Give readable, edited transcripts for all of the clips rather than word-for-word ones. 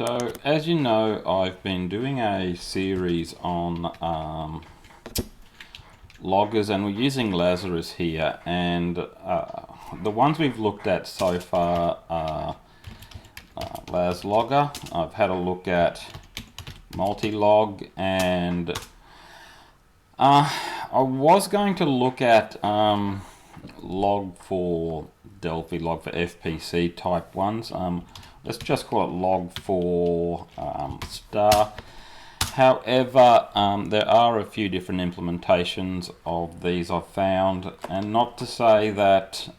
So, as you know, I've been doing a series on loggers, and we're using Lazarus here, and the ones we've looked at so far are LazLogger. I've had a look at multi-log, and I was going to look at log for Delphi, log for FPC type ones. Let's just call it log for star. However, there are a few different implementations of these I've found, and not to say that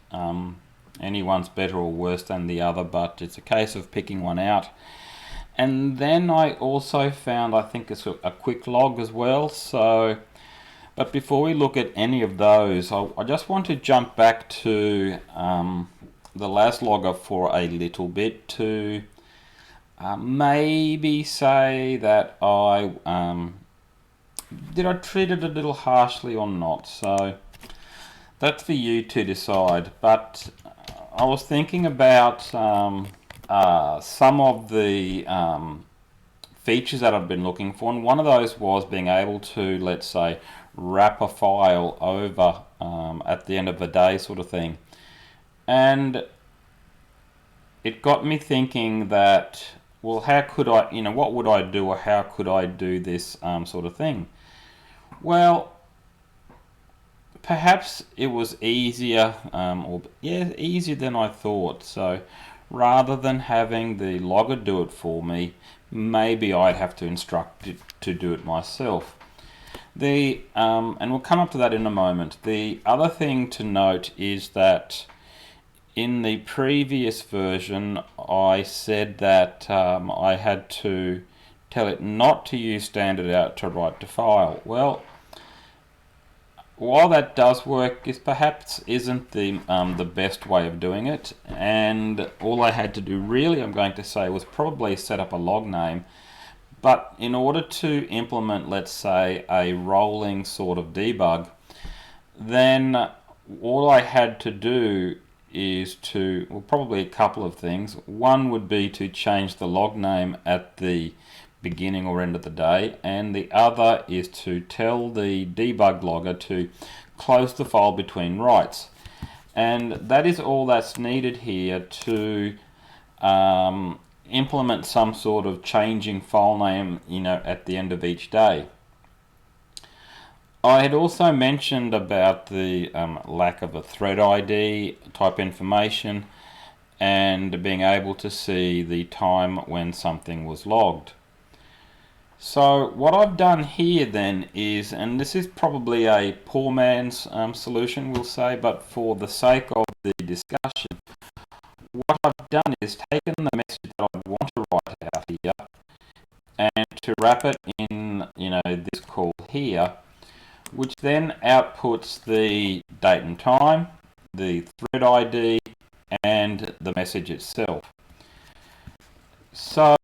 anyone's better or worse than the other, but it's a case of picking one out. And then I also found, I think it's a quick log as well. So, but before we look at any of those, I just want to jump back to the LazLogger for a little bit to maybe say that did I treat it a little harshly or not. So that's for you to decide. But I was thinking about some of the features that I've been looking for, and one of those was being able to, let's say, wrap a file over at the end of the day, sort of thing. And it got me thinking that, well, how could I, what would I do, or how could I do this sort of thing? Well, perhaps it was easier, easier than I thought. So rather than having the logger do it for me, maybe I'd have to instruct it to do it myself. And we'll come up to that in a moment. The other thing to note is that in the previous version, I said that I had to tell it not to use standard out to write to file. Well, while that does work, it perhaps isn't the best way of doing it. And all I had to do, really, I'm going to say, was probably set up a log name. But in order to implement, let's say, a rolling sort of debug, then all I had to do is probably a couple of things. One would be to change the log name at the beginning or end of the day, and the other is to tell the debug logger to close the file between writes. And that is all that's needed here to implement some sort of changing file name, at the end of each day. I had also mentioned about the lack of a thread ID type information and being able to see the time when something was logged. So what I've done here then is, and this is probably a poor man's solution, we'll say, but for the sake of the discussion, what I've done is taken the message that I want to write out here and to wrap it in, this call here, which then outputs the date and time, the thread ID, and the message itself. So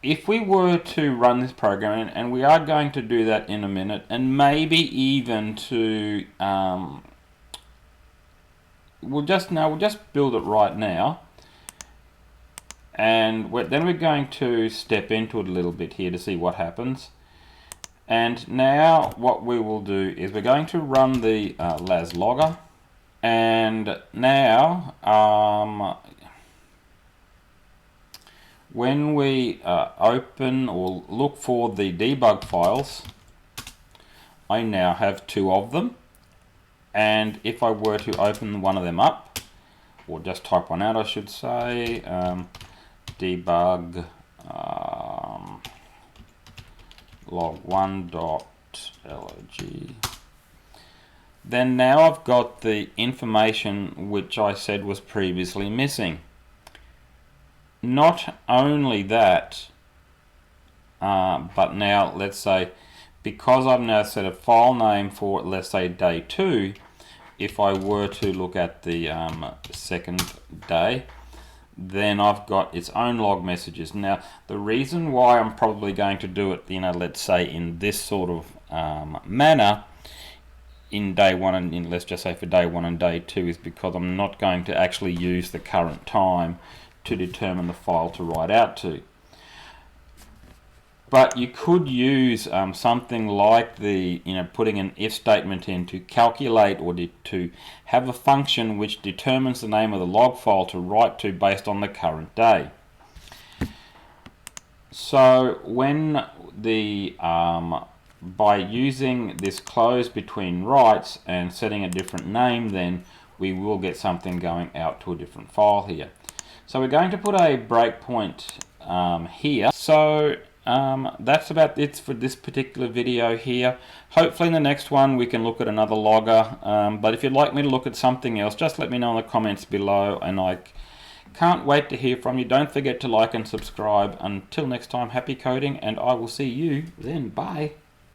if we were to run this program, and we are going to do that in a minute, and maybe even to we'll just build it right now, and then we're going to step into it a little bit here to see what happens. And now what we will do is we're going to run the LazLogger, and now when we open or look for the debug files, I now have two of them. And if I were to open one of them up, or just type one out, I should say, debug log1.log, then now I've got the information which I said was previously missing. Not only that, but now let's say, because I've now set a file name for, let's say, day 2, if I were to look at the second day, then I've got its own log messages. Now, the reason why I'm probably going to do it, let's say in this sort of manner, in day 1 and let's just say for day 1 and day 2, is because I'm not going to actually use the current time to determine the file to write out to. But you could use something like putting an if statement in to calculate or to have a function which determines the name of the log file to write to based on the current day. So when by using this close between writes and setting a different name, then we will get something going out to a different file here. So we're going to put a breakpoint here. So that's about it for this particular video here. Hopefully in the next one we can look at another logger, but if you'd like me to look at something else, just let me know in the comments below, and I can't wait to hear from you. Don't forget to like and subscribe. Until next time, happy coding, and I will see you then. Bye.